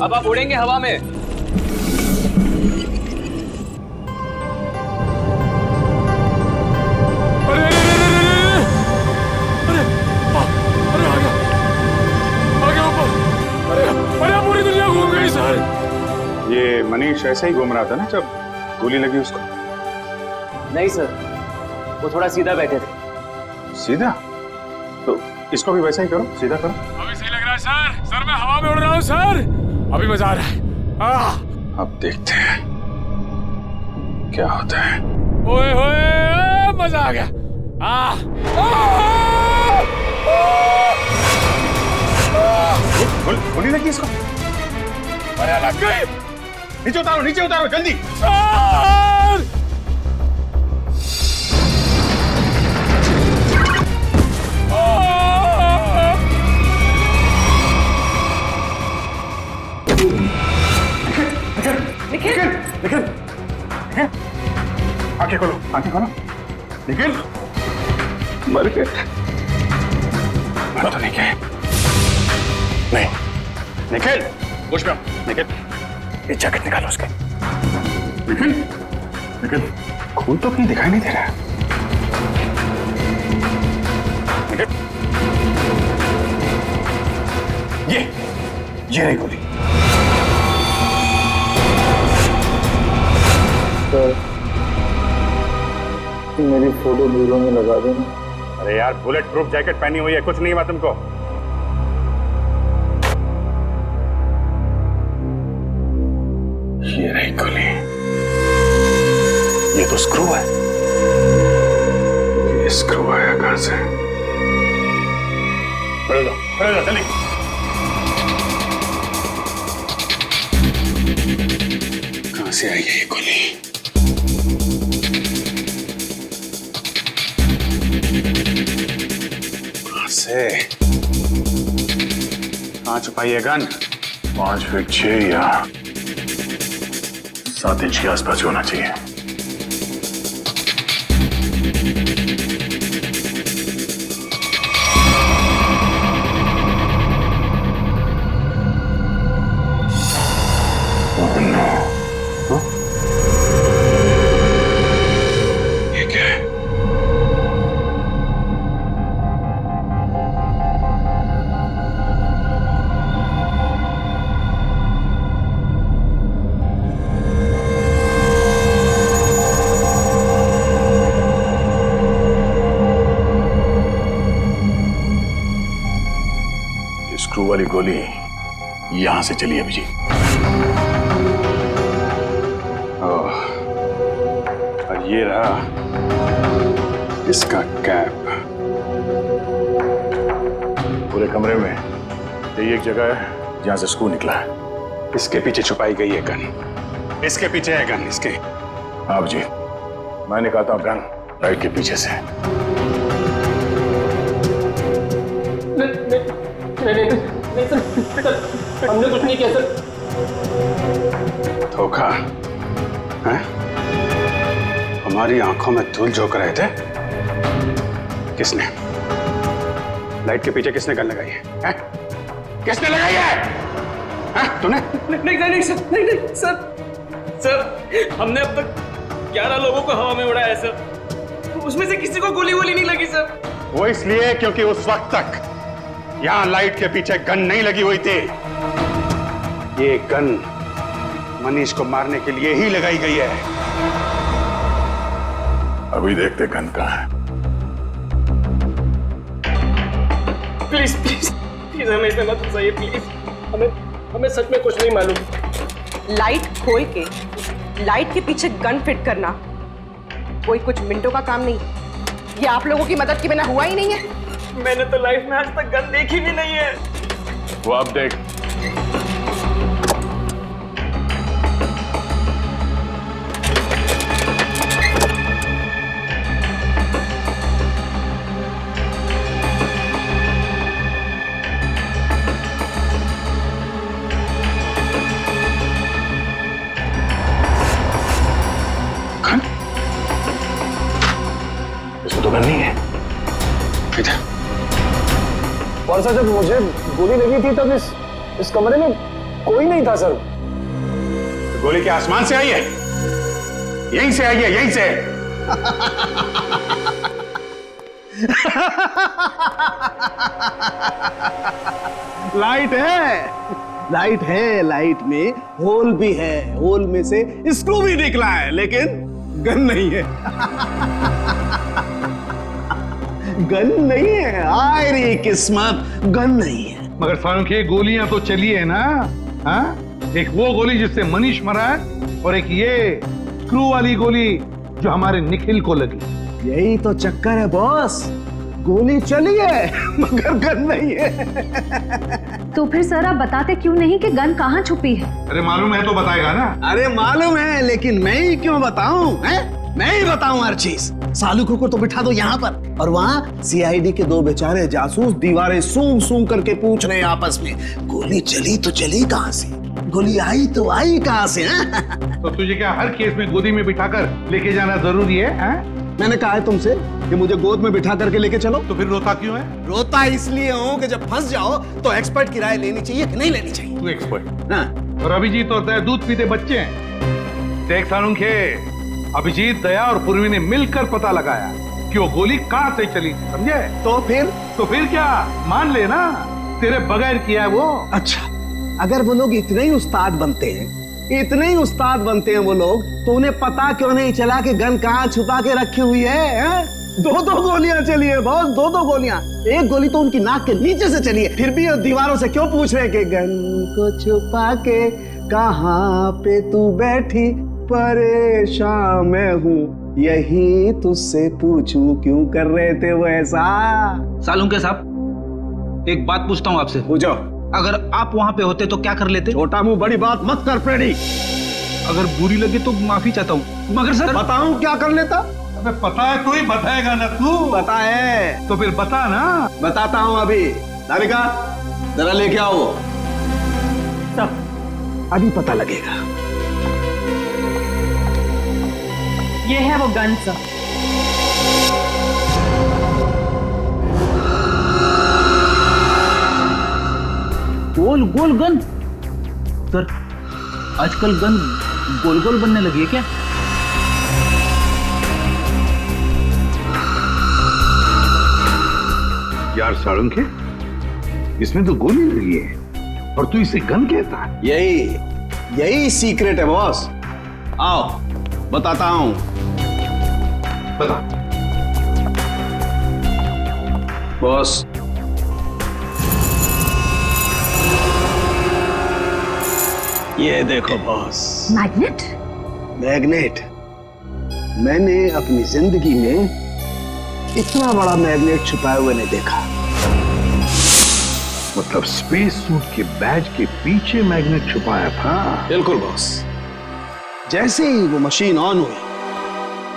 अब आप उड़ेंगे हवा में। पूरी दुनिया घूम गई सर। ये मनीष ऐसे ही घूम रहा था ना जब गोली लगी उसको? नहीं सर, वो थोड़ा सीधा बैठे थे। सीधा? तो इसको भी वैसा ही करो, सीधा करो। अभी सही लग रहा है सर। सर मैं हवा में उड़ रहा हूँ सर, अभी मजा आ रहा है। अब देखते हैं क्या होता है। ओए होए, मजा आ गया। गोली लगी इसको? अरे लग गई। नीचे उतारो जल्दी। सर! निखिल, आंखें खोलो। निखिल, मर गए। मर तो नहीं गए। नहीं, निखिल, होश में आओ। निखिल, ये जैकेट निकालो उसके। निखिल, खून तो कहीं दिखाई नहीं दे रहा है। निखिल, ये रही गोली। मेरी फोटो ब्यूरो में लगा देना। अरे यार, बुलेट प्रूफ जैकेट पहनी हुई है, कुछ नहीं हुआ तुमको। ये रही गोली। ये तो स्क्रू है। ये स्क्रू आया कहां से? खड़े दो जल्दी। कहां से आई है ये गोली? कहां छुपाई है गन? 5 फीट 6 या 7 इंच के आसपास होना चाहिए। ये क्या है? स्क्रू वाली गोली यहां से चली अभी जी। और ये रहा इसका कैप। पूरे कमरे में यही एक जगह है जहां से स्क्रू निकला है। इसके पीछे छुपाई गई है गन। इसके पीछे है गन, इसके। आप जी, मैं निकालता हूं गन लाइट के पीछे से। नहीं सर, हमने कुछ नहीं किया सर। धोखा है? हमारी आंखों में धूल झोंक रहे थे। किसने? लाइट के पीछे किसने गन लगाई है? किसने लगाई है? तूने? नहीं सर, हमने अब तक 11 लोगों को हवा में उड़ाया है सर। उसमें से किसी को गोली वोली नहीं लगी सर। वो इसलिए क्योंकि उस वक्त तक यहां लाइट के पीछे गन नहीं लगी हुई थी। ये गन मनीष को मारने के लिए ही लगाई गई है। अभी देखते गन कहां है। प्लीज हमें इसमें मत फंसाइए प्लीज। हमें सच में कुछ नहीं मालूम। लाइट खोल के लाइट के पीछे गन फिट करना कोई कुछ मिनटों का काम नहीं। ये आप लोगों की मदद के बिना हुआ ही नहीं है। मैंने तो लाइफ में आज तक गन देखी भी नहीं है। वो आप देख। इसको तो गन नहीं है। और सर, जब मुझे गोली लगी थी तब इस कमरे में कोई नहीं था सर। तो गोली क्या आसमान से आई है? यहीं से आई है, यहीं से। लाइट है, लाइट है, लाइट में होल भी है, होल में से स्क्रू भी निकला है, लेकिन गन नहीं है। गन नहीं है, आय रे किस्मत, गन नहीं है। मगर सालुंखे गोलियां तो चली है ना? हाँ, एक वो गोली जिससे मनीष मरा है और एक ये स्क्रू वाली गोली जो हमारे निखिल को लगी। यही तो चक्कर है बॉस, गोली चली है मगर गन नहीं है। तो फिर सर आप बताते क्यों नहीं कि गन कहाँ छुपी है? अरे मालूम है तो बताएगा ना। अरे मालूम है, लेकिन मैं ही क्यों बताऊं? मैं ही बताऊं हर चीज। सालुखों को तो बिठा दो यहाँ पर, और वहाँ सीआईडी के दो बेचारे जासूस दीवारें सूंघ सूंघ करके पूछ रहे हैं आपस में, गोली चली तो चली कहाँ से, गोली आई तो आई कहाँ से? तो तुझे क्या हर केस में गोदी में बिठाकर लेके जाना जरूरी है? मैंने कहा है तुमसे कि मुझे गोद में बिठा करके लेके चलो। तो फिर रोता क्यों है? रोता इसलिए हूँ कि जब फंस जाओ तो एक्सपर्ट की राय लेनी चाहिए कि नहीं लेनी चाहिए। तू एक्सपर्ट। हाँ। और अभिजीत और दया दूध पीते बच्चे हैं। देख सालुंखे, अभिजीत, दया और पूर्वी ने मिलकर पता लगाया कि वो गोली कहाँ से चली, समझे? तो फिर क्या मान लेना, तेरे बगैर किया है वो। अच्छा, अगर वो लोग इतने ही उस्ताद बनते हैं, इतने ही उस्ताद बनते हैं वो लोग, तो उन्हें पता क्यों नहीं चला कि गन कहाँ छुपा के रखी हुई है? दो गोलियां चली है बॉस, दो गोलियां। एक गोली तो उनकी नाक के नीचे से चली है, फिर भी दीवारों से क्यों पूछ रहे हैं कि गन को छुपा के कहाँ पे तू बैठी, परेशान मैं हूँ यही तुझसे पूछूं, क्यों कर रहे थे वो ऐसा? सालुंखे साहब, एक बात पूछता हूँ आपसे। पूछो। अगर आप वहां पे होते तो क्या कर लेते? छोटा मुंह बड़ी बात मत कर प्रेडी। अगर बुरी लगे तो माफी चाहता हूँ, मगर सर बताऊं क्या कर लेता? अबे पता है तो ही बताएगा ना तू। पता है तो फिर बता ना। बताता हूँ अभी। राधिका जरा लेके आओ। अभी पता लगेगा। ये है वो गन सर। गोल गोल गन? सर आजकल गन गोल गोल बनने लगी है क्या? यार सालुंखे, इसमें तो गोली लगी है और तू इसे गन कहता है? यही सीक्रेट है बॉस। आओ बताता हूं। बता। बॉस, ये देखो बॉस। मैग्नेट? मैग्नेट। मैंने अपनी जिंदगी में इतना बड़ा मैग्नेट छुपाए हुए नहीं देखा। मतलब स्पेस सूट के बैज के पीछे मैग्नेट छुपाया था? बिल्कुल बॉस। जैसे ही वो मशीन ऑन हुई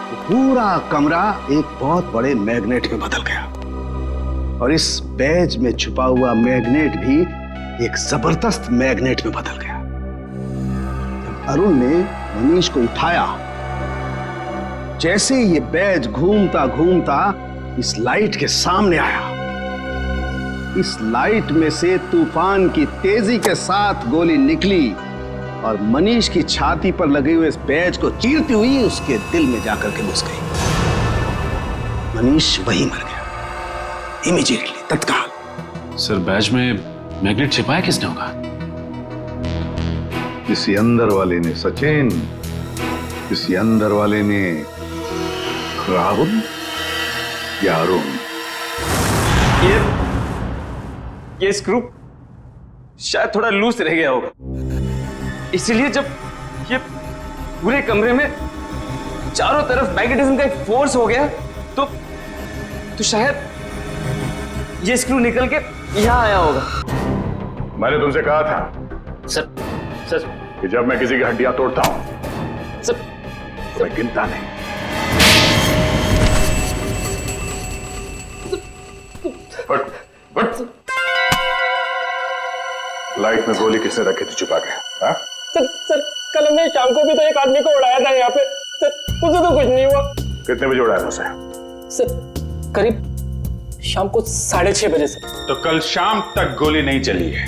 तो पूरा कमरा एक बहुत बड़े मैग्नेट में बदल गया, और इस बैज में छुपा हुआ मैग्नेट भी एक जबरदस्त मैग्नेट में बदल गया। जब अरुण ने मनीष को उठाया, जैसे ये बैज घूमता घूमता इस लाइट के सामने आया, इस लाइट में से तूफान की तेजी के साथ गोली निकली और मनीष की छाती पर लगे हुए इस बैज को चीरती हुई उसके दिल में जाकर के घुस गई। मनीष वहीं मर गया, इमीडिएटली, तत्काल। सर बैज में मैग्नेट छिपाया किसने होगा? किसी अंदर वाले ने सचिन, किसी अंदर वाले ने राहुल या अरुण। ये स्क्रू शायद थोड़ा लूज रह गया होगा, इसलिए जब ये पूरे कमरे में चारों तरफ मैग्नेटिज्म का एक फोर्स हो गया तो शायद ये स्क्रू निकल के यहां आया होगा। मैंने तुमसे कहा था सर कि जब मैं किसी की हड्डियां तोड़ता हूं सर तो मैं गिनता नहीं। बट लाइट में गोली किसने रखी थी छुपा के? हाँ? सर कल हमने शाम को भी तो एक आदमी को उड़ाया था यहाँ पे। सर मुझे तो कुछ नहीं हुआ। कितने बजे उड़ाया उसे? सर करीब शाम को 6:30 बजे से। तो कल शाम तक गोली नहीं चली है,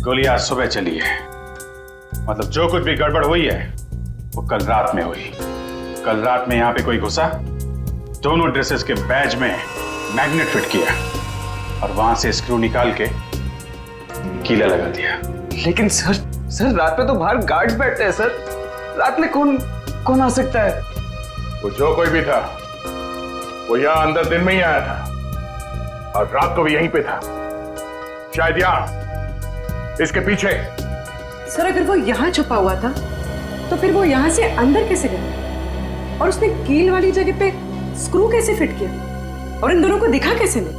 गोली आज सुबह चली है, मतलब जो कुछ भी गड़बड़ हुई है वो कल रात में हुई। कल रात में यहाँ पे कोई घुसा, दोनों ड्रेसेस के बैज में मैग्नेट फिट किया और वहां से स्क्रू निकाल के कीला लगा दिया। लेकिन सर रात में तो बाहर गार्ड्स बैठते हैं सर, रात में कौन आ सकता है? वो जो कोई भी था वो यहाँ अंदर दिन में ही आया था और रात को भी यहीं पे था, शायद यहाँ इसके पीछे। सर अगर वो यहाँ छुपा हुआ था तो फिर वो यहाँ से अंदर कैसे गया? और उसने कील वाली जगह पे स्क्रू कैसे फिट किया? और इन दोनों को दिखा कैसे नहीं?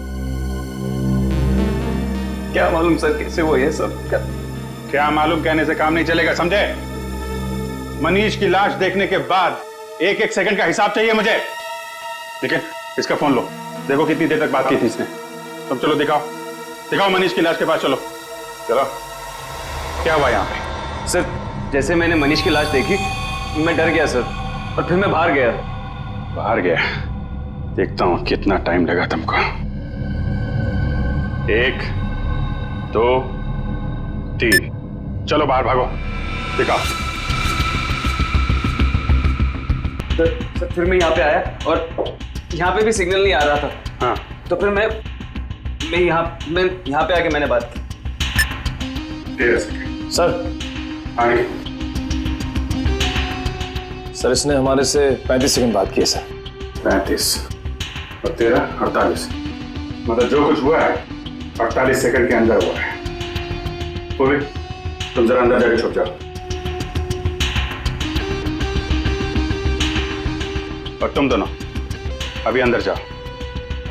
क्या मालूम सर कैसे वो ये सब क्या मालूम कहने से काम नहीं चलेगा, समझे? मनीष की लाश देखने के बाद एक एक सेकंड का हिसाब चाहिए मुझे। ठीक है, इसका फोन लो, देखो कितनी देर तक बात की थी इसने। तुम चलो दिखाओ मनीष की लाश के पास चलो। क्या हुआ यहाँ पे? सर जैसे मैंने मनीष की लाश देखी मैं डर गया सर, और फिर मैं बाहर गया। देखता हूँ कितना टाइम लगा तुमको। 1 2 3 चलो बाहर भागो, दिखाओ। सर फिर मैं यहाँ पे आया और यहाँ पे भी सिग्नल नहीं आ रहा था। हाँ तो फिर मैं यहाँ पे आके मैंने बात की। 13 सेकंड सर आगे। सर इसने हमारे से 35 सेकंड बात की है सर। 35 और 13 48, मतलब जो कुछ हुआ है 48 सेकंड के अंदर हुआ है। पूरी तुम जरा अंदर जाके छुप जाओ और तुम दोनों अभी अंदर जाओ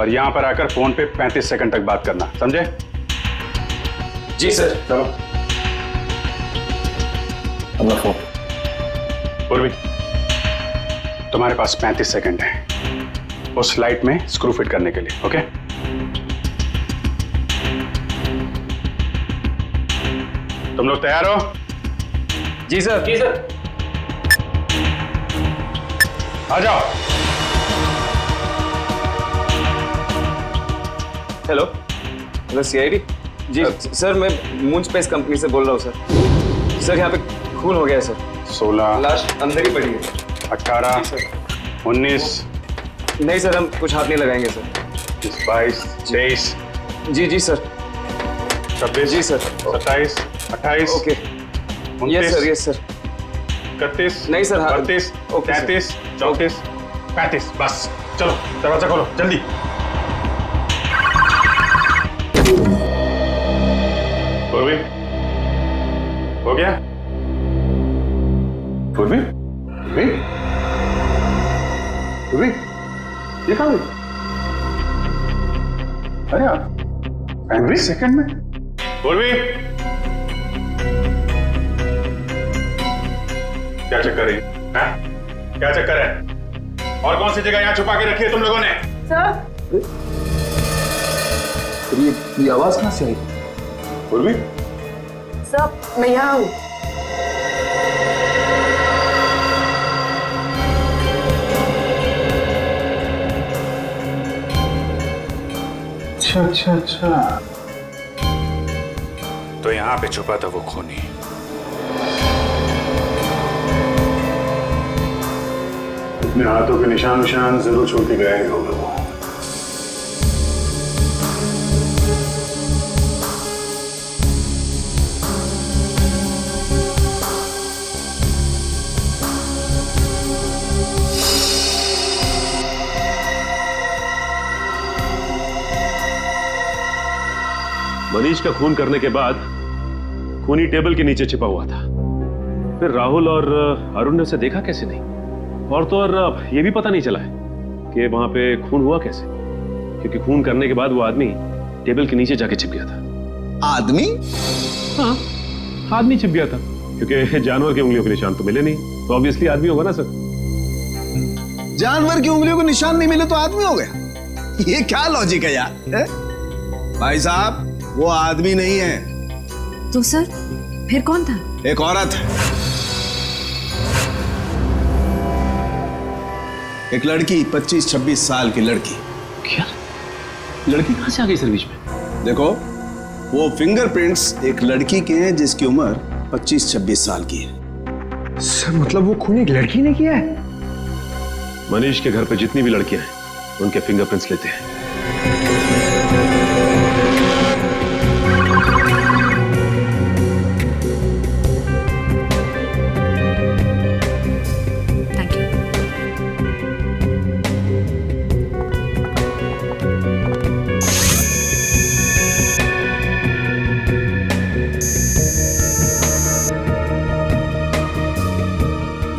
और यहां पर आकर फोन पे 35 सेकंड तक बात करना, समझे? जी सर। चलो। अपना फोन। पूर्वी तुम्हारे पास 35 सेकंड है उस लाइट में स्क्रू फिट करने के लिए, ओके? तुम लोग तैयार हो? जी सर। आ जाओ। Hello CID. जी सर मैं मून स्पेस कंपनी से बोल रहा हूँ सर यहाँ पे खून हो गया है सर। 16 लाश अंदर ही पड़ी है। 18 19 नहीं सर हम कुछ हाथ नहीं लगाएंगे सर। 22 23 जी सर। 26 जी सर। 27 28 ओके। यस सर 31 नहीं सर, हाँ। 32 ओके, सर। 33 34 35 बस चलो दरवाजा खोलो जल्दी। पूर्वी हो गया? पूर्वी ये कहाँ गई? अरे यार 35 सेकंड में। पूर्वी क्या चक्कर है? क्या चक्कर है? और कौन सी जगह यहाँ छुपा के रखी है तुम लोगों ने? सर ये आवाज कहाँ से आई? पूर्वी सर मैं यहाँ हूँ। अच्छा तो यहाँ पे छुपा था वो खूनी। अपने हाथों के निशान जरूर छोड़ के गए होंगे वो। मनीष का खून करने के बाद खूनी टेबल के नीचे छिपा हुआ था। फिर राहुल और अरुण ने उसे देखा कैसे नहीं, और तो और ये भी पता नहीं चला है कि वहां पे खून हुआ कैसे, क्योंकि खून करने के बाद वो आदमी टेबल के नीचे जाके छिप गया था। आदमी? हाँ आदमी छिप गया था, क्योंकि जानवर की उंगलियों के निशान तो मिले नहीं, तो ऑब्वियसली आदमी होगा ना सर। जानवर की उंगलियों के निशान नहीं मिले तो आदमी हो गया? ये क्या लॉजिक है यार? भाई साहब वो आदमी नहीं है। तो सर फिर कौन था? एक औरत है, एक लड़की, 25-26 साल की लड़की। क्या लड़की कहां से आ गई सर बीच में? देखो वो फिंगरप्रिंट्स एक लड़की के हैं जिसकी उम्र 25-26 साल की है। सर मतलब वो खून एक लड़की ने किया है? मनीष के घर पे जितनी भी लड़कियां हैं उनके फिंगरप्रिंट्स लेते हैं। Thank you.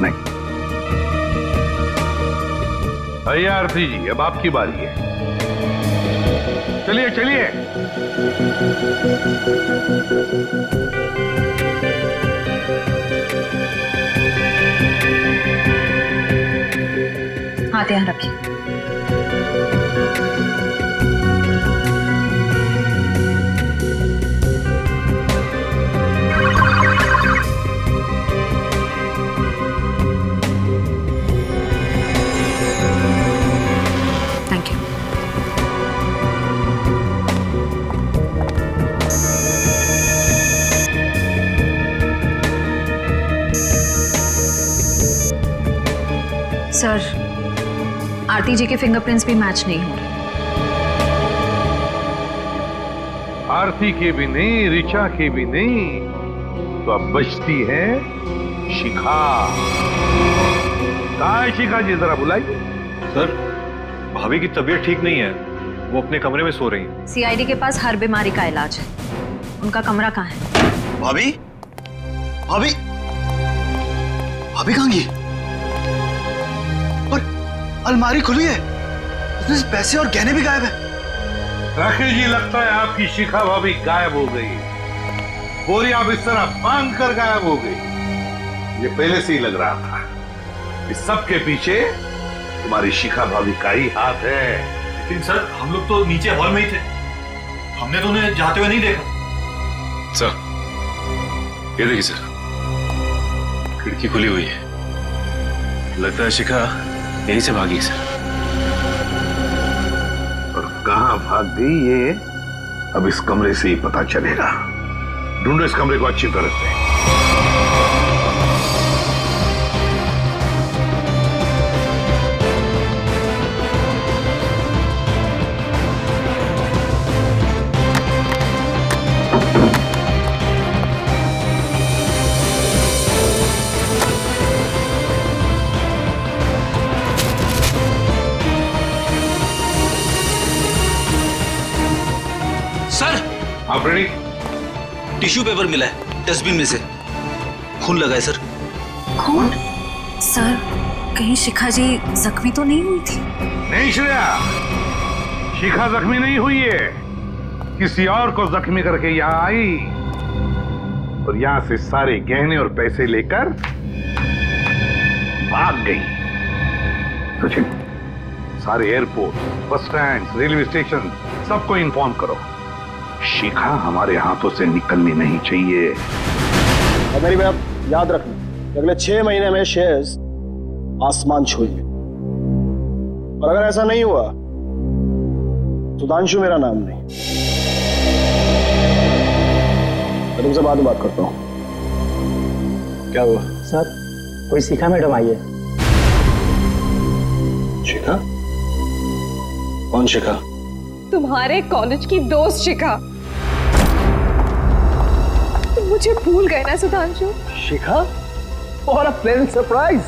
नहीं भैया आरती जी, अब आपकी बारी है। चलिए चलिए। हाथ यहाँ रखिए। Thank you. सर, आरती जी के फिंगरप्रिंट्स भी मैच नहीं हो रहे। आरती के भी नहीं, ऋचा के भी नहीं, तो अब बचती है शिखा। कहाँ है शिखा जी, जरा बुलाइए। सर, भाभी की तबीयत ठीक नहीं है, वो अपने कमरे में सो रही हैं। सीआईडी के पास हर बीमारी का इलाज है। उनका कमरा कहाँ है? भाभी भाभी भाभी कहाँ गई? और अलमारी खुली है, उसमें से पैसे और गहने भी गायब है। राकेश जी, लगता है आपकी शिखा भाभी गायब हो गई। बोरी आप इस तरह बांध कर गायब हो गई, ये पहले से ही लग रहा था। इस सब के पीछे तुम्हारी शिखा भाभी का ही हाथ है। लेकिन सर, हम लोग तो नीचे हॉल में ही थे, हमने तो उन्हें जाते हुए नहीं देखा। सर, ये देखिए सर, खिड़की खुली हुई है। लगता है शिखा यहीं से भागी सर। और कहां भाग गई ये अब इस कमरे से ही पता चलेगा। ढूंढो इस कमरे को अच्छी तरह से। सर, आप रेडी? टिश्यू पेपर मिला है डस्टबिन में से, खून लगा है सर। खून? सर, कहीं शिखा जी जख्मी तो नहीं हुई थी? नहीं श्रेया, शिखा जख्मी नहीं हुई है, किसी और को जख्मी करके यहां आई और यहां से सारे गहने और पैसे लेकर भाग गई। सचिन, सारे airport, bus stand, railway station सबको इन्फॉर्म करो, शिखा हमारे हाथों से निकलनी नहीं चाहिए। और मेरी बात याद रखना, अगले 6 महीने में शेयर्स आसमान छूएंगे, और अगर ऐसा नहीं हुआ सुधांशु मेरा नाम नहीं। मैं तुमसे बाद में बात करता हूं। क्या हुआ? सर, कोई शिखा मैडम आई है। शिखा? कौन शिखा? तुम्हारे कॉलेज की दोस्त शिखा। तुम मुझे भूल गए ना सुधांशु? शिखा? और प्लेजेंट सरप्राइज।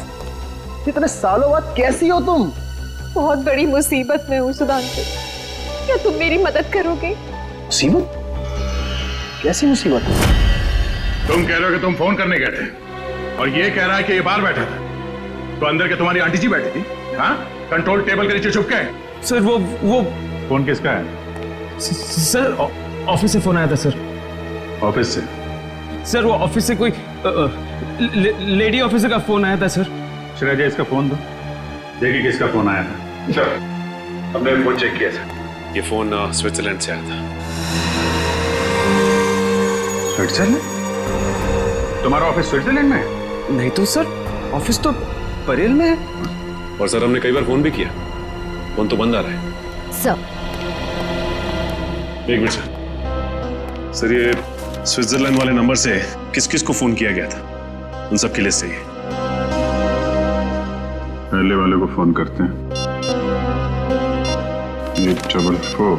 इतने सालों बाद कैसी हो तुम? बहुत बड़ी मुसीबत में हूँ सुधांशु, क्या तुम मेरी मदद करोगे? मुसीबत? कैसी मुसीबत? तुम कह रहे हो कि तुम फोन करने गए थे और ये कह रहा है कि ये बाहर बैठा था, तो अंदर के तुम्हारी आंटी जी बैठी थी, हाँ? कंट्रोल टेबल के नीचे छुप के। सर वो फोन किसका है? सर ऑफिस से फोन आया था सर। ऑफिस से? सर वो ऑफिस से कोई लेडी ऑफिसर का फोन आया था सर। श्रेया जी, इसका फोन दो, देखिए किसका फोन आया था। सर, हमने फोन चेक किया सर। ये फोन स्विट्जरलैंड से आया था। स्विट्जरलैंड? तुम्हारा ऑफिस स्विट्जरलैंड में है? नहीं तो सर, ऑफिस तो परेल में है। और सर, हमने कई बार फोन भी किया, फोन तो बंद आ रहा है। सर, एक मिनट सर। सर ये स्विट्जरलैंड वाले नंबर से किस किस को फोन किया गया था, उन सब की लिस्ट चाहिए। पहले वाले को फोन करते हैं। 844।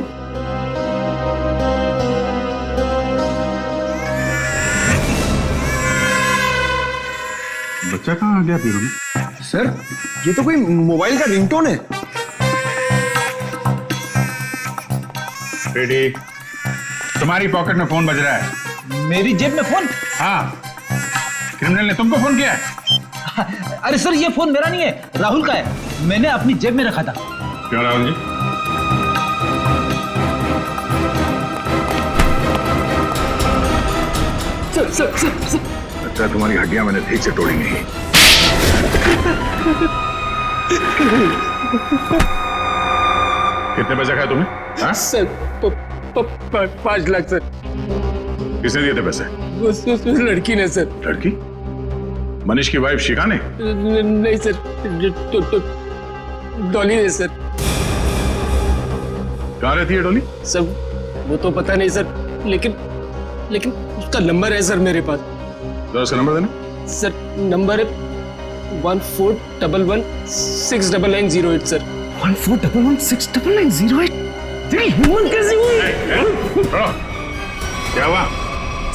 बच्चा कहाँ आ गया फिर में? सर ये तो कोई मोबाइल का रिंगटोन है। रेडी, तुम्हारी पॉकेट में फोन बज रहा है। मेरी जेब में फोन? हाँ, क्रिमिनल ने तुमको फोन किया है? अरे सर ये फोन मेरा नहीं है, राहुल का है, मैंने अपनी जेब में रखा था। क्यों राहुल जी? सर अच्छा, तुम्हारी हड्डियां मैंने ठीक से तोड़ी नहीं। कितने पैसे खाए तुमने? हाँ? Sir 5 lakh sir. किसने दिए थे पैसे? उस लड़की ने सर। लड़की? मनीष की वाइफ शिखा ने? नहीं सर, डॉली ने सर। कहाँ रहती है डॉली? सर वो तो पता नहीं सर, लेकिन उसका नंबर है सर मेरे पास। जरा उसका नंबर देना। सर नंबर है 1411690908 सर। 1411690908? तेरी हिम्मत कैसे हुई? क्या हुआ?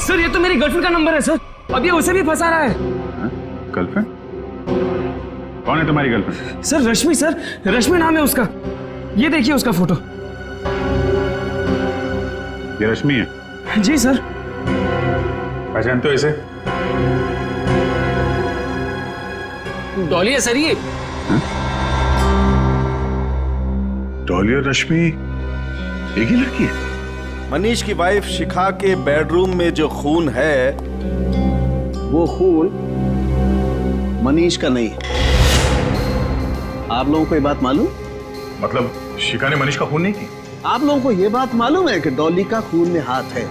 सर ये तो मेरी गर्लफ्रेंड का नंबर है सर, अब ये उसे भी फंसा रहा है। गर्लफ्रेंड? कौन है तुम्हारी गर्लफ्रेंड? सर रश्मि, सर रश्मि नाम है उसका। ये देखिए उसका फोटो। ये रश्मि है? जी सर। पहचानते हो इसे? डॉली है सर ये। डॉली और रश्मि एक ही लड़की है? मनीष की वाइफ शिखा के बेडरूम में जो खून है वो खून मनीष का नहीं है। आप लोगों को ये बात मालूम? मतलब शिखा ने मनीष का खून नहीं किया? आप लोगों को ये बात मालूम है कि डॉली का खून में हाथ है,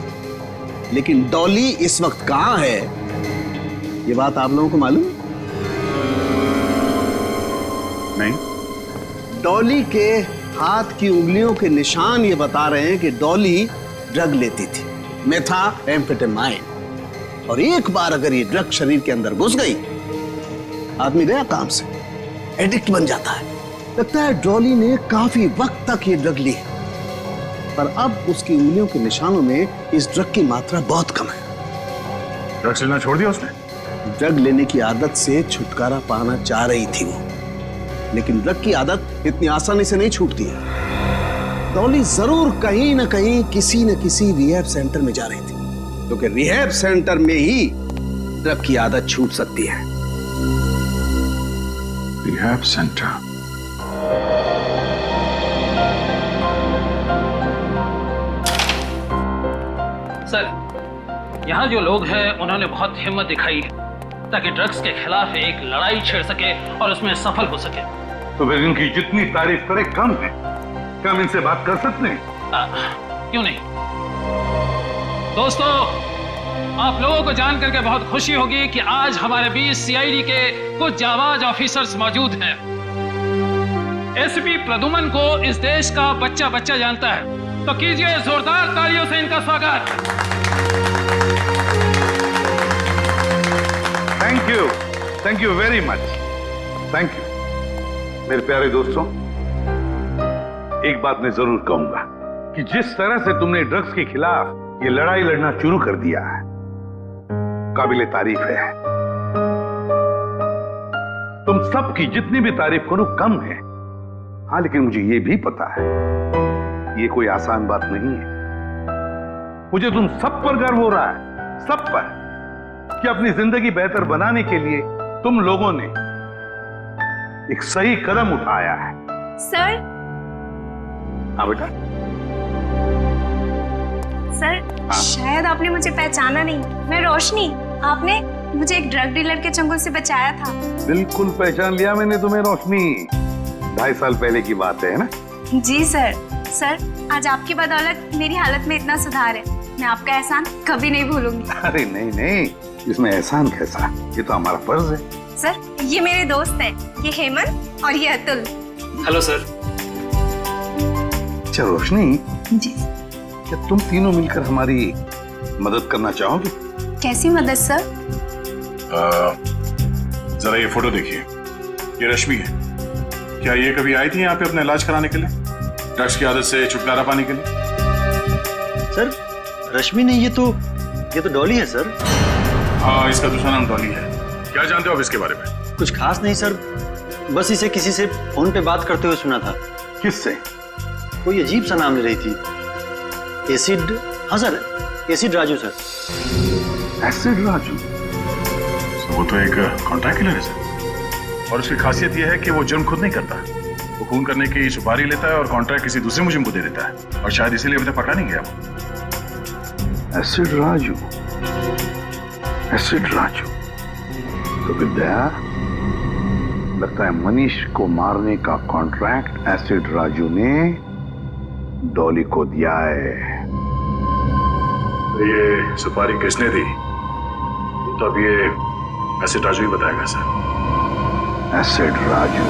लेकिन डॉली इस वक्त कहां है, ये बात आप लोगों को मालूम? नहीं। डॉली के हाथ की उंगलियों के निशान ये बता रहे हैं कि डॉली ड्रग लेती थी, मेथाम्फेटामाइन, और एक बार अगर ये ड्रग शरीर के अंदर घुस गई, आदमी गया काम से, एडिक्ट बन जाता है। लगता है डॉली ने काफी वक्त तक ये ड्रग ली है, पर अब उसकी उंगलियों के निशानों में इस ड्रग की मात्रा बहुत कम है। ड्रग्स लेना छोड़ दिया उसने? ड्रग लेने की आदत से छुटकारा पाना चाह रही थी वो, लेकिन ड्रग की आदत इतनी आसानी से नहीं छूटती है। डॉली जरूर कहीं न कहीं किसी न किसी रिहैब सेंटर में जा रही थी, क्योंकि रिहैब सेंटर में ही ड्रग की आदत छूट सकती है। Rehab centre? सर यहाँ जो लोग हैं उन्होंने बहुत हिम्मत दिखाई है ताकि ड्रग्स के खिलाफ एक लड़ाई छेड़ सके और उसमें सफल हो सके। तो फिर इनकी जितनी तारीफ करे कम है। क्या हम इनसे बात कर सकते हैं? क्यों नहीं दोस्तों, आप लोगों को जान करके बहुत खुशी होगी कि आज हमारे बीच सीआईडी के कुछ जाबाज ऑफिसर्स मौजूद हैं। एसपी प्रदुमन को इस देश का बच्चा बच्चा जानता है, तो कीजिए जोरदार तालियों से इनका स्वागत। Thank you very much, thank you. मेरे प्यारे दोस्तों, एक बात मैं जरूर कहूंगा कि जिस तरह से तुमने ड्रग्स के खिलाफ ये लड़ाई लड़ना शुरू कर दिया है, काबिले तारीफ है। तुम सबकी जितनी भी तारीफ करो कम है। हाँ, लेकिन मुझे ये भी पता है ये कोई आसान बात नहीं है। मुझे तुम सब पर गर्व हो रहा है, सब पर, कि अपनी जिंदगी बेहतर बनाने के लिए तुम लोगों ने एक सही कदम उठाया है। सर। हाँ बेटा। सर शायद आपने मुझे पहचाना नहीं, मैं रोशनी। आपने मुझे एक ड्रग डीलर के चंगुल से बचाया था। बिल्कुल पहचान लिया मैंने तुम्हें रोशनी। 2.5 साल पहले की बात है ना? जी सर। सर आज आपकी बदौलत मेरी हालत में इतना सुधार है, मैं आपका एहसान कभी नहीं भूलूंगी। अरे नहीं नहीं, इसमें एहसान कैसा, ये तो हमारा फर्ज है। सर ये मेरे दोस्त हैं, ये हेमंत और ये अतुल। Hello sir. अच्छा रोशनी जी, क्या तुम तीनों मिलकर हमारी मदद करना चाहोगे? कैसी मदद सर? जरा ये फोटो देखिए, ये रश्मि है। क्या ये कभी आई थी यहाँ पे अपना इलाज कराने के लिए, ड्रग्स की आदत से छुटकारा पाने के लिए? सर रश्मि नहीं, ये तो डॉली है सर। हाँ, इसका दूसरा नाम डॉली है। क्या जानते हो आप इसके बारे में? कुछ खास नहीं सर, बस इसे किसी से फोन पे बात करते हुए सुना था। किससे? कोई अजीब सा नाम ले रही थी, एसिड। हाँ sir, acid Raju sir. Acid Raju? वो तो एक कॉन्ट्रैक्ट किलर है सर, और उसकी खासियत यह है कि वो जुर्म खुद नहीं करता, वो खून करने की सुपारी लेता है और कॉन्ट्रैक्ट किसी दूसरे मुजरिम को दे देता है, और शायद इसीलिए अभी तक पकड़ा नहीं गया वो। Acid Raju, acid Raju. तो विद्या, लगता है मनीष को मारने का कॉन्ट्रैक्ट एसिड राजू ने डॉली को दिया है। ये सुपारी किसने दी तो अब ये एसिड राजू ही बताएगा सर। एसिड राजू।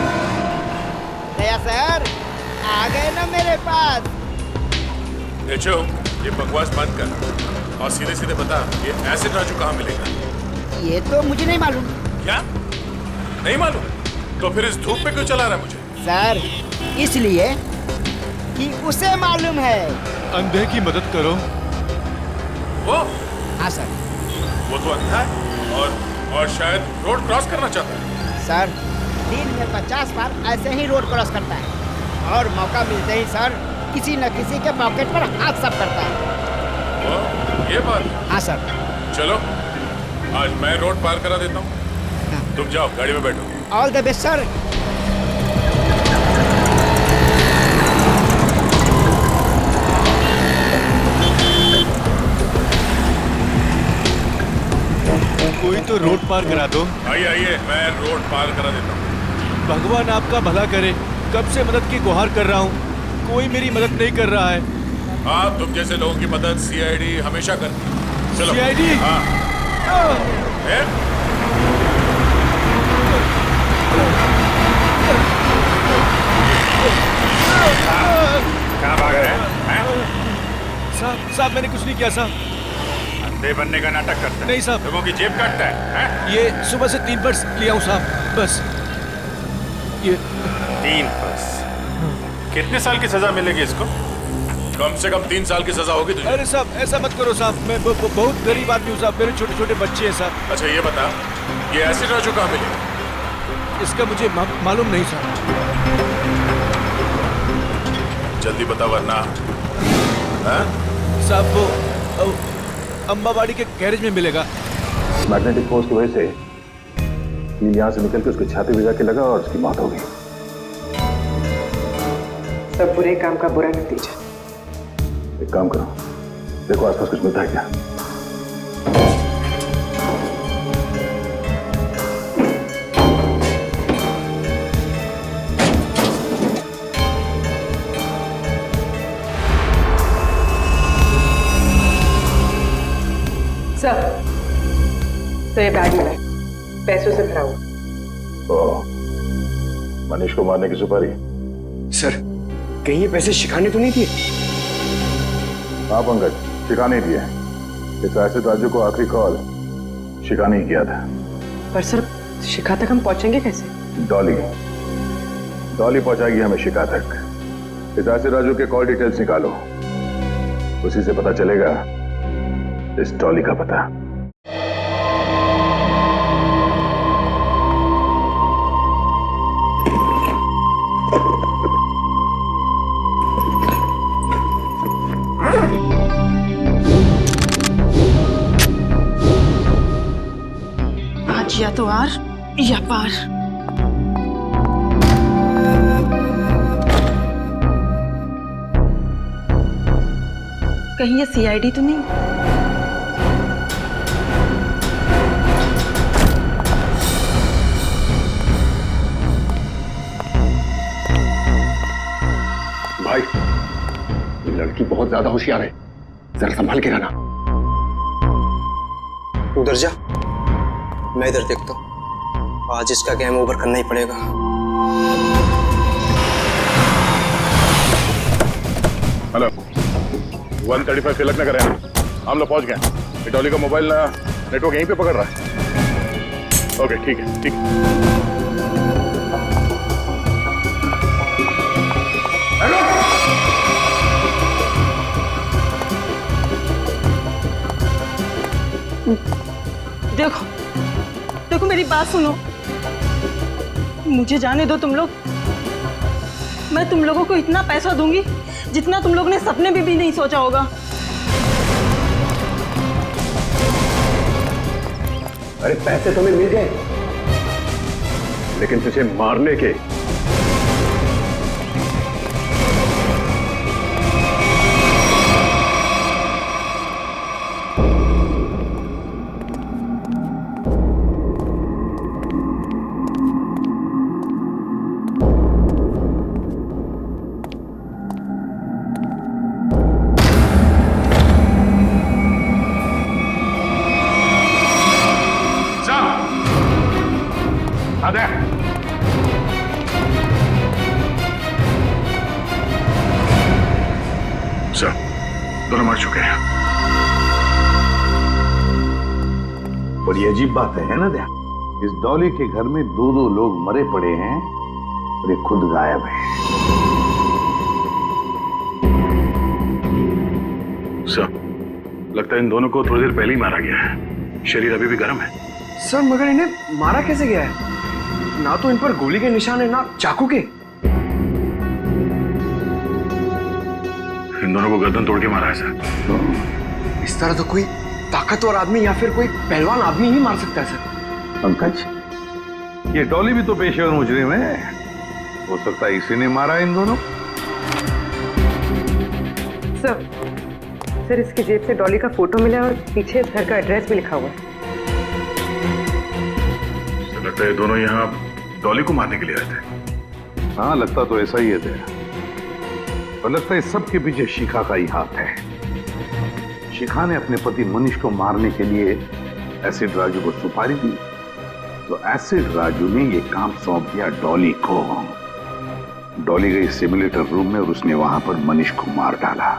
नया सर आ गए ना मेरे पास। देखो, ये बकवास बंद कर और सीधे सीधे बता, ये एसिड राजू कहाँ मिलेगा? ये तो मुझे नहीं मालूम। क्या नहीं मालूम? तो फिर इस धूप पे क्यों चला रहा है मुझे? सर इसलिए कि उसे मालूम है। अंधे की मदद करो। वो? हाँ सर। वो तो अंधा है और शायद रोड क्रॉस करना चाहता है। सर दिन में 50 बार ऐसे ही रोड क्रॉस करता है, और मौका मिलते ही सर किसी न किसी के पॉकेट पर हाथ साफ करता है। वो? ये बात? हाँ सर। चलो आज मैं रोड पार करा देता हूँ, तुम जाओ गाड़ी में बैठो। All the best sir. कोई तो रोड पार करा दो। आइए आइए, मैं रोड पार करा देता हूँ। भगवान आपका भला करे, कब से मदद की गुहार कर रहा हूँ, कोई मेरी मदद नहीं कर रहा है। हाँ, तुम जैसे लोगों की मदद सीआईडी हमेशा करती है। चलो। सीआईडी? हाँ। कहाँ भाग रहे हैं? साहब मैंने कुछ नहीं किया साहब। अंधे बनने का नाटक करता है? नहीं साहब। लोगों की जेब काटता है? ये सुबह से 3 पर्स लिया हूँ साहब, बस ये 3 पर्स। कितने साल की सजा मिलेगी इसको? कम से कम 3 साल की सजा होगी तुझे। अरे साहब ऐसा मत करो साहब, मैं बहुत गरीब आदमी हूँ साहब, मेरे छोटे छोटे बच्चे हैं साहब। अच्छा ये बता, ये एसिड राजू कहाँ मिलेगा? इसका मुझे मालूम नहीं साहब। जल्दी बता वरना। साहब वो अम्बावाड़ी के गैरेज में मिलेगा। मैग्नेटिक फोर्स की वजह से यहाँ से निकल के उसकी छाती में जाके लगा और उसकी मौत हो गई। सब बुरे काम का बुरा नतीजा। एक काम करो, देखो आसपास कुछ मिलता है क्या। सर तो ये बैग मिला है, पैसों से भरा हुआ। मनीष को मारने की सुपारी? सर कहीं ये पैसे शिखा ने तो नहीं दिए? हाँ पंकज, शिखा नहीं दिए। इस एसिड राजू को आखिरी कॉल शिखा ने ही किया था। पर सर शिखा तक हम पहुंचेंगे कैसे? डॉली पहुंचाएगी हमें शिखा तक। इस एसिड राजू के कॉल डिटेल्स निकालो, उसी से पता चलेगा इस डॉली का पता। आज या तो आर या पार। कहीं ये सीआईडी तो नहीं? भाई ये लड़की बहुत ज्यादा होशियार है, जरा संभाल के रहना। उधर जा, मैं इधर देखता हूँ। आज इसका गेम ओवर करना ही पड़ेगा। हेलो, 135 तिलक नगर है। हम लोग पहुंच गए। डॉली का मोबाइल नेटवर्क यहीं पे पकड़ रहा है। ओके ठीक है, ठीक है। देखो देखो मेरी बात सुनो, मुझे जाने दो तुम लोग। मैं तुम लोगों को इतना पैसा दूंगी जितना तुम लोग ने सपने में भी नहीं सोचा होगा। अरे पैसे तुम्हें मिल गए, लेकिन तुझे मारने के। दोनों मर चुके हैं। बड़ी अजीब बात है ना दया, इस डॉली के घर में दो दो लोग मरे पड़े हैं और ये खुद गायब है। सर, लगता है इन दोनों को थोड़ी देर पहले ही मारा गया है। शरीर अभी भी गर्म है। सर मगर इन्हें मारा कैसे गया है? ना तो इन पर गोली के निशान है ना चाकू के। इन दोनों को गर्दन तोड़ के मारा है सर। इस तरह तो कोई ताकतवर आदमी या फिर कोई पहलवान आदमी ही मार सकता है सर। पंकज, ये डॉली भी तो पेशेवर मुजरिम है, हो सकता है इसी ने मारा इन दोनों। सर इसकी जेब से डॉली का फोटो मिला और पीछे इस घर का एड्रेस भी लिखा हुआ है। लगता है दोनों यहाँ डॉली को मारने के लिए आए थे। हाँ, लगता तो ऐसा ही है। और लगता है सबके पीछे शिखा का ही हाथ है। शिखा ने अपने पति मनीष को मारने के लिए एसिड राजू को सुपारी दी, तो एसिड राजू ने ये काम सौंप दिया डॉली को। डॉली गई सिमुलेटर रूम में और उसने वहां पर मनीष को मार डाला।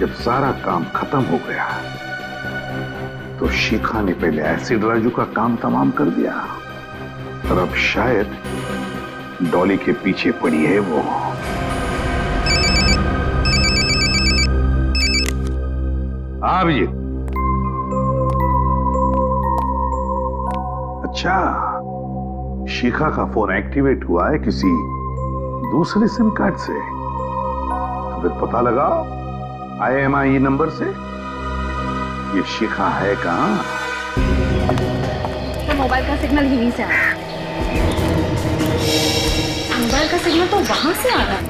जब सारा काम खत्म हो गया तो शिखा ने पहले एसिड राजू का काम तमाम कर दिया और अब शायद डॉली के पीछे पड़ी है वो। हाँ अभिजीत। अच्छा, शिखा का फोन एक्टिवेट हुआ है किसी दूसरे सिम कार्ड से, तो फिर पता लगा IMEI नंबर से ये शिखा है कहां? तो मोबाइल का सिग्नल यहीं से आ रहा है। मोबाइल का सिग्नल तो वहां से आ रहा है।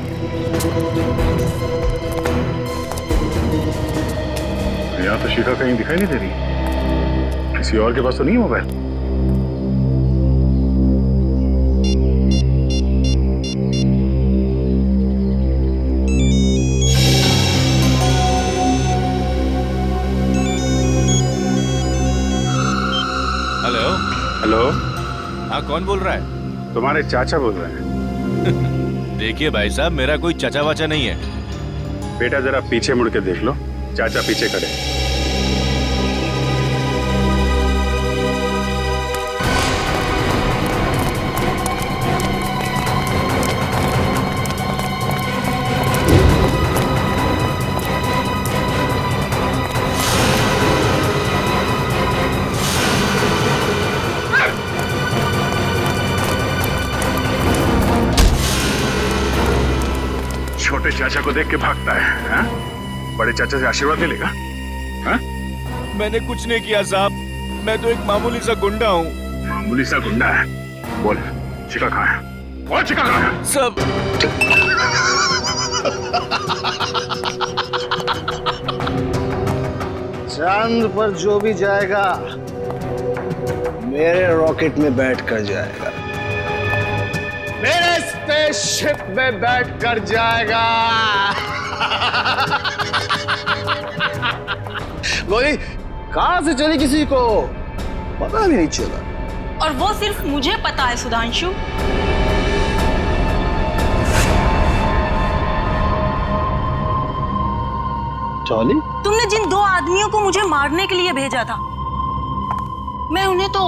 यहाँ तो शिखा कहीं दिखाई नहीं दे रही। किसी और के पास तो नहीं है मोबाइल। Hello hello. हाँ, कौन बोल रहा है? तुम्हारे चाचा बोल रहे हैं। देखिए भाई साहब, मेरा कोई चाचा वाचा नहीं है। बेटा जरा पीछे मुड़ के देख लो, चाचा पीछे खड़े। छोटे चाचा को देख के भागता है, हा? बड़े चाचा से आशीर्वाद ले लेगा। हा? मैंने कुछ नहीं किया साहब, मैं तो एक मामूली सा गुंडा हूँ। मामूली सा गुंडा है? बोल, शिखा कहाँ है? बोल, शिखा कहाँ है? सब चांद पर जो भी जाएगा मेरे रॉकेट में बैठ कर जाएगा, मेरे स्पेसशिप में बैठ कर जाएगा। गोली कहां से चली किसी को पता भी नहीं चला। और वो सिर्फ मुझे पता है सुधांशु। जॉली? तुमने जिन 2 आदमियों को मुझे मारने के लिए भेजा था, मैं उन्हें तो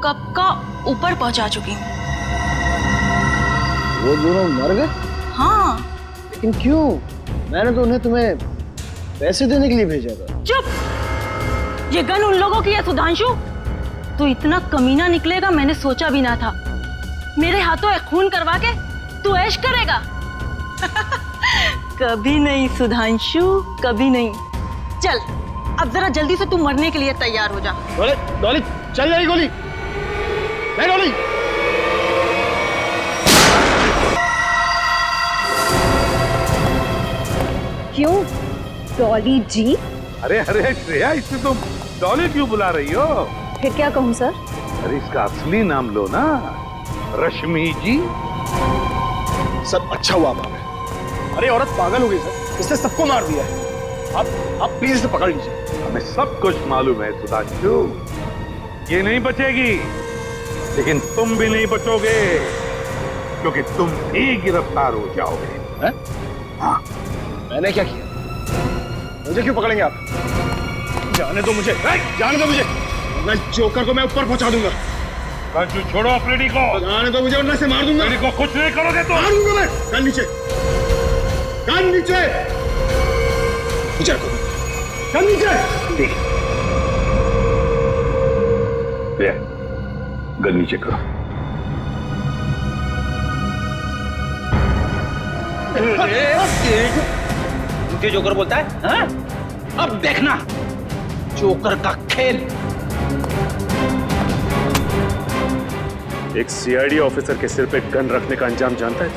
कब का ऊपर पहुंचा चुकी हूँ। वो दोनों मर गए? हाँ। लेकिन क्यों? मैंने तो उन्हें तुम्हें पैसे देने के लिए भेजा था। चुप! ये गन उन लोगों की है सुधांशु। तू इतना कमीना निकलेगा मैंने सोचा भी ना था। मेरे हाथों एक खून करवा के तू ऐश करेगा? कभी नहीं सुधांशु, कभी नहीं। चल अब जरा जल्दी से तू मरने के लिए तैयार हो जा। डॉली, डॉली, चल जाएगी गोली। नहीं डॉली। क्यों डॉली जी? अरे अरे श्रेया, इसे तुम डॉली क्यों बुला रही हो? फिर क्या कहूँ सर? अरे इसका असली नाम लो ना, रश्मि जी। सब अच्छा हुआ आप आ गए। अरे औरत पागल हो गई सर, इसने सबको मार दिया है। आप प्लीज इसे पकड़ लीजिए। हमें सब कुछ मालूम है सुधांशु, ये नहीं बचेगी, लेकिन तुम भी नहीं बचोगे, क्योंकि तुम भी गिरफ्तार हो जाओगे। हैं? हाँ। मैंने क्या किया? मुझे क्यों पकड़ेंगे आप? जाने दो मुझे, जाने दो मुझे। मैं जोकर को मैं ऊपर पहुंचा दूंगा। राजू छोड़ो अपने को। जाने दो मुझे, वरना से मार दूंगा। को कुछ नहीं करोगे तो मार दूंगा मैं। कान नीचे, कान नीचे, नीचे रखो, कान नीचे। गन नीचे करो। मुझे जोकर बोलता है? हाँ? अब देखना जोकर का खेल। एक सीआईडी ऑफिसर के सिर पे गन रखने का अंजाम जानता है?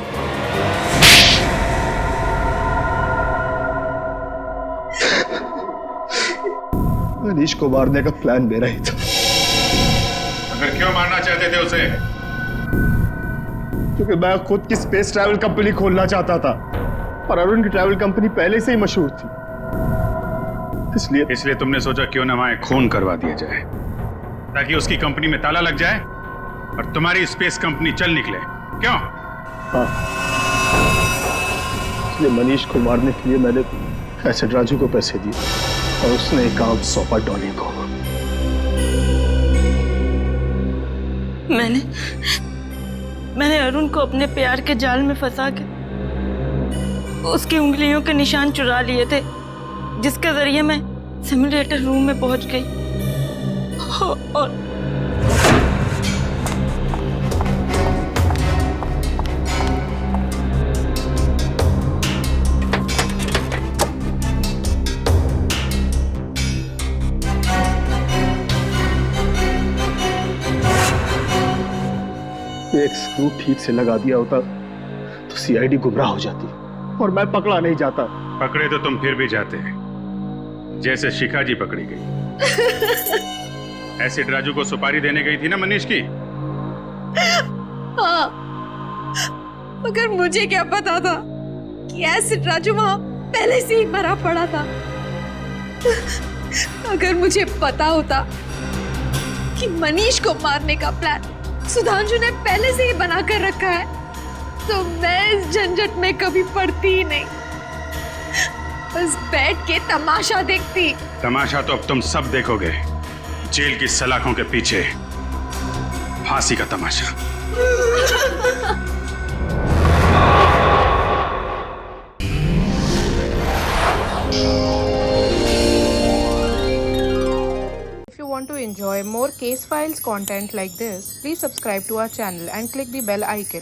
मनीष को मारने का प्लान मेरा ही था। अगर क्यों मारना चाहते थे उसे? क्योंकि मैं खुद की स्पेस ट्रैवल कंपनी खोलना चाहता था, पर अरुण की ट्रैवल कंपनी पहले से ही मशहूर थी। इसलिए तुमने सोचा क्यों न वहां खून करवा दिया जाए, ताकि उसकी कंपनी में ताला लग जाए और तुम्हारी स्पेस कंपनी चल निकले। क्यों? हाँ, इसलिए मनीष को मारने के लिए मैंने एसिड राजू को पैसे दिए और उसने एक काम सौंपा डॉली को। मैंने अरुण को अपने प्यार के जाल में फंसा के उसकी उंगलियों के निशान चुरा लिए थे, जिसके जरिए मैं सिमुलेटर रूम में पहुंच गई और एक स्क्रू ठीक से लगा दिया होता तो सीआईडी गुमराह हो जाती और मैं पकड़ा नहीं जाता। पकड़े तो तुम फिर भी जाते, जैसे शिखा जी पकड़ी गई। एसिड राजू को सुपारी देने गई थी ना मनीष की? हाँ, मगर मुझे क्या पता था कि एसिड राजू वहां पहले से ही मरा पड़ा था। अगर मुझे पता होता कि मनीष को मारने का प्लान सुधांशु ने पहले से ही बना कर रखा है, तो मैं इस झंझट में कभी पड़ती ही नहीं, बस बैठ के तमाशा देखती। तमाशा तो अब तुम सब देखोगे, जेल की सलाखों के पीछे फांसी का तमाशा। If you want to enjoy more case files content like this, please subscribe to our channel and click the bell icon.